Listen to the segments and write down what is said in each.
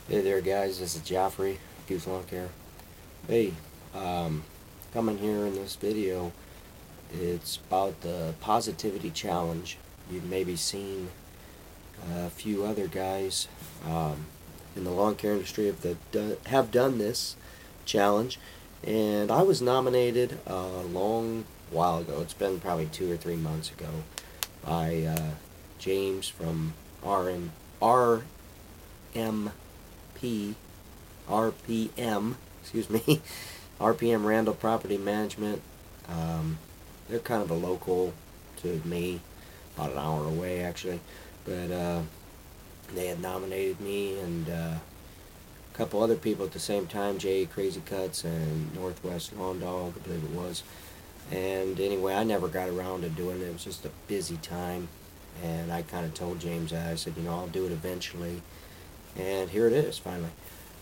Hey there, guys. This is Joffrey, Goose Lawn Care. Hey, um, coming here in this video, it's about the Positivity Challenge. You've maybe seen a few other guys in the lawn care industry have done this challenge, and I was nominated a long while ago. It's been probably 2 or 3 months ago by James from RMP RPM, excuse me, RPM Randall Property Management. They're kind of a local to me, about an hour away actually, but they had nominated me and a couple other people at the same time, Jay Crazy Cuts and Northwest Lawn Dog, I believe it was. And anyway, I never got around to doing it. It was just a busy time, and I kind of told James that. I said, I'll do it eventually, and here it is finally.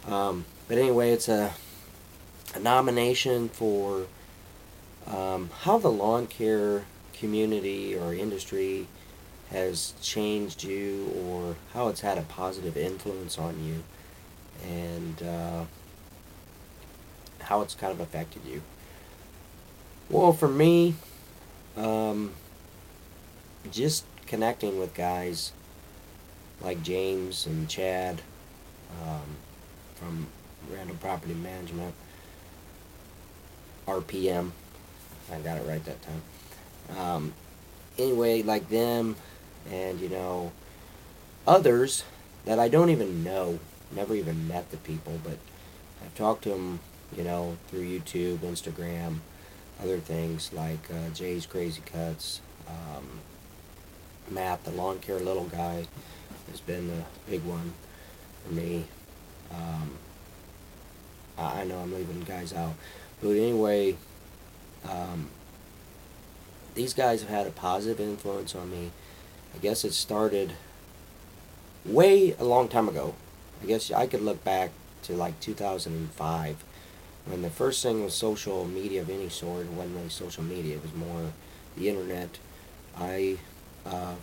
But anyway, it's a nomination for how the lawn care community or industry has changed you, or how it's had a positive influence on you, and how it's kind of affected you. Well, for me, um, just connecting with guys like James and Chad um, from Random Property Management, RPM. I got it right that time. Anyway, like them, and others that I don't even know, never even met the people, but I've talked to them, through YouTube, Instagram, other things like Jay's Crazy Cuts, Matt, the lawn care little guy, has been a big one for me. Um, I know I'm leaving guys out, but anyway, um, these guys have had a positive influence on me. I guess it started way a long time ago. I guess I could look back to like 2005 when the first thing was social media of any sort. It wasn't really social media, it was more the internet. I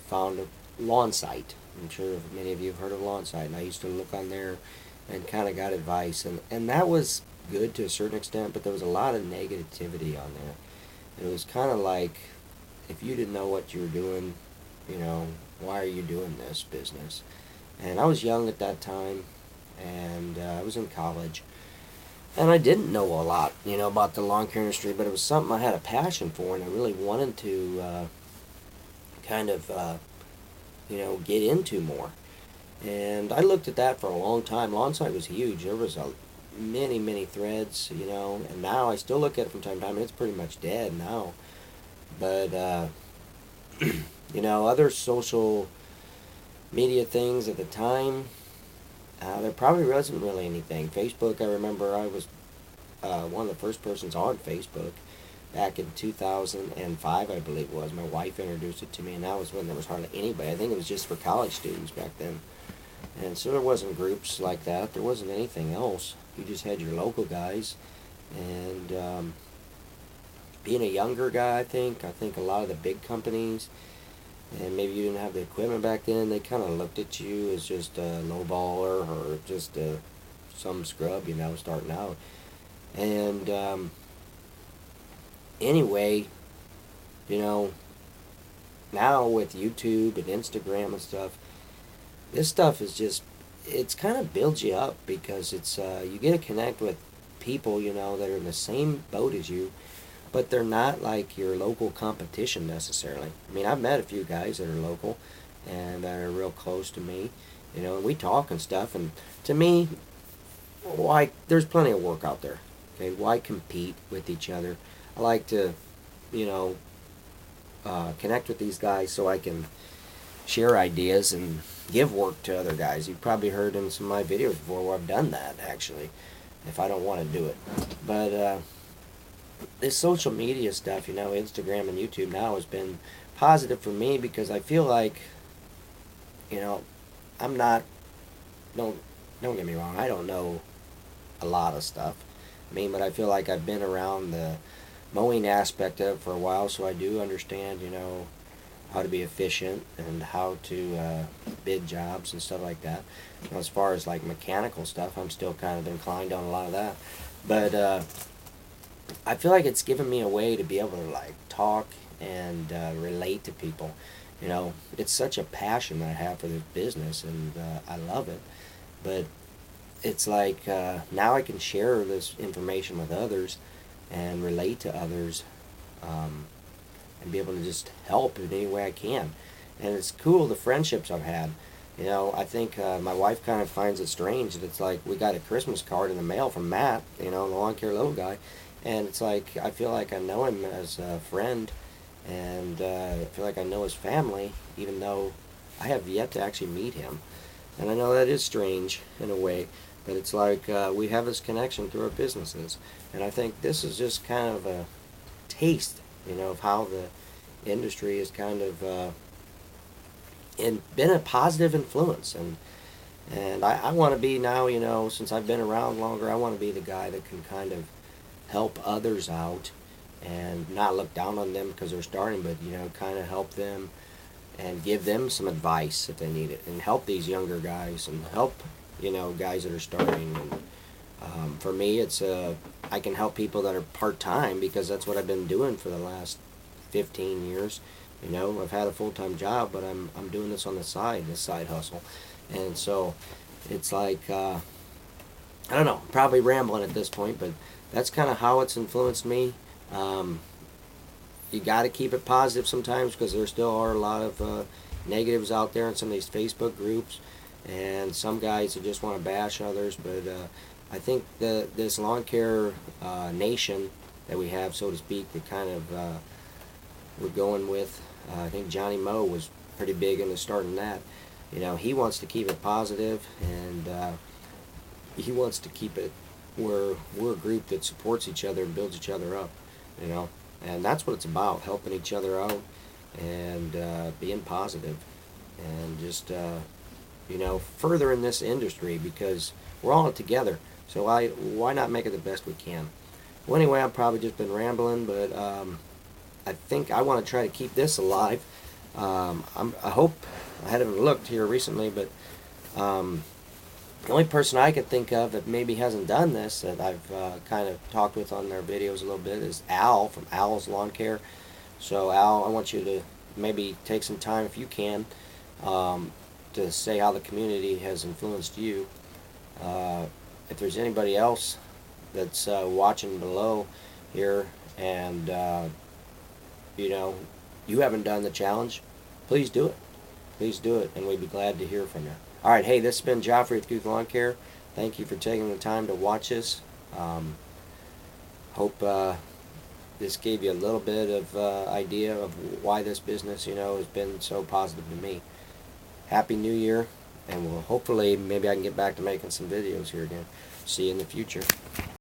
found a lawn site. I'm sure many of you have heard of lawn site, and I used to look on there and kind of got advice, and that was good to a certain extent, but there was a lot of negativity on there. It was kind of like, if you didn't know what you were doing, why are you doing this business? And I was young at that time, and I was in college, and I didn't know a lot, about the lawn care industry, but it was something I had a passion for, and I really wanted to kind of, get into more. And I looked at that for a long time. Lawnsite was huge. There was many, many threads, and now I still look at it from time to time, and it's pretty much dead now. But, other social media things at the time, there probably wasn't really anything. Facebook, I remember I was one of the first persons on Facebook back in 2005, I believe it was. My wife introduced it to me, and that was when there was hardly anybody. I think it was just for college students back then. And so there wasn't groups like that. There wasn't anything else. You just had your local guys. And being a younger guy, I think a lot of the big companies, and maybe you didn't have the equipment back then, they kind of looked at you as just a lowballer or just some scrub, starting out. And anyway, you know, now with YouTube and Instagram and stuff, this stuff is just, it's kind of builds you up because it's you get to connect with people, that are in the same boat as you, but they're not like your local competition necessarily. I mean, I've met a few guys that are local and that are real close to me, and we talk and stuff. And to me, why, there's plenty of work out there. Okay, why compete with each other? I like to, you know, connect with these guys so I can share ideas and give work to other guys. You've probably heard in some of my videos before where I've done that actually, if I don't want to do it. But this social media stuff, Instagram and YouTube now has been positive for me because I feel like, you know, I'm not, don't, don't get me wrong, I don't know a lot of stuff. I mean, but I feel like I've been around the mowing aspect of it for a while, so I do understand, how to be efficient and how to bid jobs and stuff like that. Now, as far as like mechanical stuff, I'm still kind of inclined on a lot of that. But I feel like it's given me a way to be able to like talk and relate to people. You know, it's such a passion that I have for this business, and I love it. But it's like now I can share this information with others and relate to others, um, and be able to just help in any way I can. And it's cool the friendships I've had. You know, I think my wife kind of finds it strange that it's like we got a Christmas card in the mail from Matt, you know, the lawn care little guy, and it's like I feel like I know him as a friend, and I feel like I know his family, even though I have yet to actually meet him. And I know that is strange in a way, but it's like we have this connection through our businesses, and I think this is just kind of a taste, you know, of how the industry has kind of and been a positive influence. And I want to be now, you know, since I've been around longer, I want to be the guy that can kind of help others out and not look down on them because they're starting, but, you know, kind of help them and give them some advice if they need it, and help these younger guys and help, you know, guys that are starting. And for me, it's I can help people that are part-time because that's what I've been doing for the last 15 years. You know, I've had a full-time job, but I'm doing this on the side, this side hustle. And so it's like, I don't know, probably rambling at this point, but that's kind of how it's influenced me. Um, you got to keep it positive sometimes because there still are a lot of negatives out there in some of these Facebook groups, and some guys that just want to bash others. But I think this lawn care nation that we have, so to speak, that kind of we're going with. I think Johnny Moe was pretty big into starting that. You know, he wants to keep it positive, and he wants to keep it where we're a group that supports each other and builds each other up. You know, and that's what it's about: helping each other out and being positive, and just you know, further in this industry because we're all in it together. So why not make it the best we can? Well, anyway, I've probably just been rambling, but I think I want to try to keep this alive. I hope, I hadn't looked here recently, but the only person I could think of that maybe hasn't done this that I've kind of talked with on their videos a little bit is Al from Al's Lawn Care. So Al, I want you to maybe take some time, if you can, to say how the community has influenced you. If there's anybody else that's watching below here, and you know, you haven't done the challenge, please do it. Please do it, and we'd be glad to hear from you. All right, hey, this has been Joffrey with Guth Lawn Care. Thank you for taking the time to watch this. Hope this gave you a little bit of idea of why this business, you know, has been so positive to me. Happy New Year, and we'll hopefully, maybe I can get back to making some videos here again. See you in the future.